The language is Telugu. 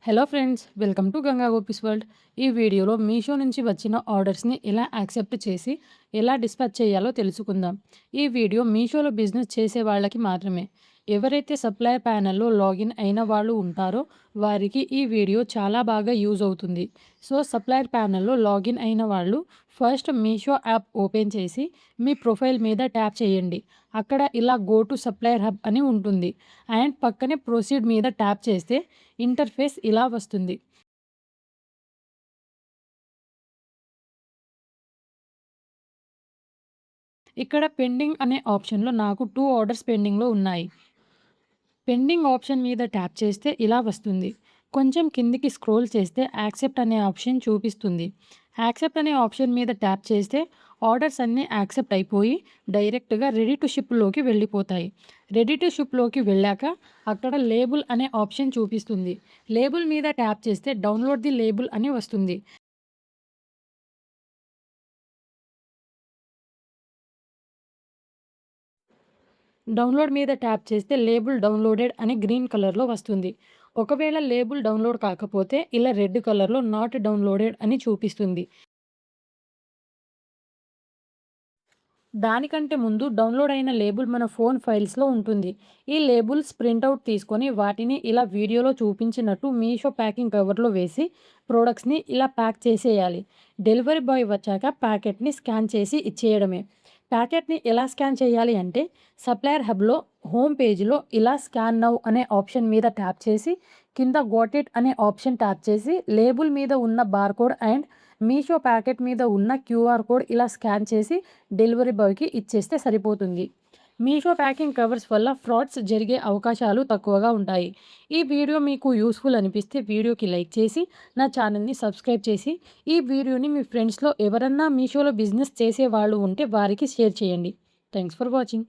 Hello friends, welcome to Ganga gopis world. ఈ వీడియోలో మీషో నుంచి వచ్చిన ఆర్డర్స్ని ఎలా యాక్సెప్ట్ చేసి ఎలా డిస్పాచ్ చేయాలో తెలుసుకుందాం. ఈ వీడియో మీషోలో బిజినెస్ చేసే వాళ్ళకి మాత్రమే. ఎవరైతే సప్లయర్ ప్యానెల్లో లాగిన్ అయిన వాళ్ళు ఉంటారో వారికి ఈ వీడియో చాలా బాగా యూజ్ అవుతుంది. సో సప్లయర్ ప్యానెల్లో లాగిన్ అయిన వాళ్ళు ఫస్ట్ మీషో యాప్ ఓపెన్ చేసి మీ ప్రొఫైల్ మీద ట్యాప్ చేయండి. అక్కడ ఇలా గో టు సప్లయర్ హబ్ అని ఉంటుంది. అండ్ పక్కనే ప్రొసీడ్ మీద ట్యాప్ చేస్తే ఇంటర్ఫేస్ ఇలా వస్తుంది. ఇక్కడ పెండింగ్ అనే ఆప్షన్‌లో నాకు 2 ఆర్డర్స్ పెండింగ్‌లో ఉన్నాయి. పెండింగ్ ఆప్షన్ మీద ట్యాప్ చేస్తే ఇలా వస్తుంది. కొంచెం కిందికి స్క్రోల్ చేస్తే యాక్సెప్ట్ అనే ఆప్షన్ చూపిస్తుంది. యాక్సెప్ట్ అనే ఆప్షన్ మీద ట్యాప్ చేస్తే ఆర్డర్స్ అన్నీ యాక్సెప్ట్ అయిపోయి డైరెక్ట్‌గా రెడీ టు షిప్‌లోకి వెళ్ళిపోతాయి. రెడీ టు షిప్‌లోకి వెళ్ళాక అక్కడ లేబుల్ అనే ఆప్షన్ చూపిస్తుంది. లేబుల్ మీద ట్యాప్ చేస్తే డౌన్‌లోడ్ ది లేబుల్ అని వస్తుంది. డౌన్లోడ్ మీద ట్యాప్ చేస్తే లేబుల్ డౌన్లోడెడ్ అని గ్రీన్ కలర్‌లో వస్తుంది. ఒకవేళ లేబుల్ డౌన్లోడ్ కాకపోతే ఇలా రెడ్ కలర్‌లో నాట్ డౌన్లోడెడ్ అని చూపిస్తుంది. దానికంటే ముందు డౌన్లోడ్ అయిన లేబుల్ మన ఫోన్ ఫైల్స్‌లో ఉంటుంది. ఈ లేబుల్స్ ప్రింటౌట్ తీసుకొని వాటిని ఇలా వీడియోలో చూపించినట్టు మీషో ప్యాకింగ్ కవర్‌లో వేసి ప్రొడక్ట్స్‌ని ఇలా ప్యాక్ చేసేయాలి. డెలివరీ బాయ్ వచ్చాక ప్యాకెట్‌ని స్కాన్ చేసి ఇచ్చేయడమే. ప్యాకెట్‌ని ఎలా స్కాన్ చేయాలి అంటే సప్లయర్ హబ్‌లో హోమ్ పేజ్‌లో ఇలా స్కాన్ నౌ అనే ఆప్షన్ మీద ట్యాప్ చేసి కింద గోట్ ఇట్ అనే ఆప్షన్ ట్యాప్ చేసి లేబుల్ మీద ఉన్న బార్‌కోడ్ అండ్ మీషో ప్యాకెట్ మీద ఉన్న క్యూఆర్ కోడ్ ఇలా స్కాన్ చేసి డెలివరీ బాయ్‌కి ఇచ్చేస్తే సరిపోతుంది. మీషో ప్యాకింగ్ కవర్స్ వల్ల ఫ్రాడ్స్ జరిగే అవకాశాలు తక్కువగా ఉంటాయి. ఈ వీడియో మీకు యూజ్‌ఫుల్ అనిపిస్తే వీడియోకి లైక్ చేసి, నా ఛానల్‌ని సబ్స్క్రైబ్ చేసి, ఈ వీడియోని మీ ఫ్రెండ్స్‌లో ఎవరన్నా మీషోలో బిజినెస్ చేసేవాళ్ళు ఉంటే వారికి షేర్ చేయండి. Thanks for watching.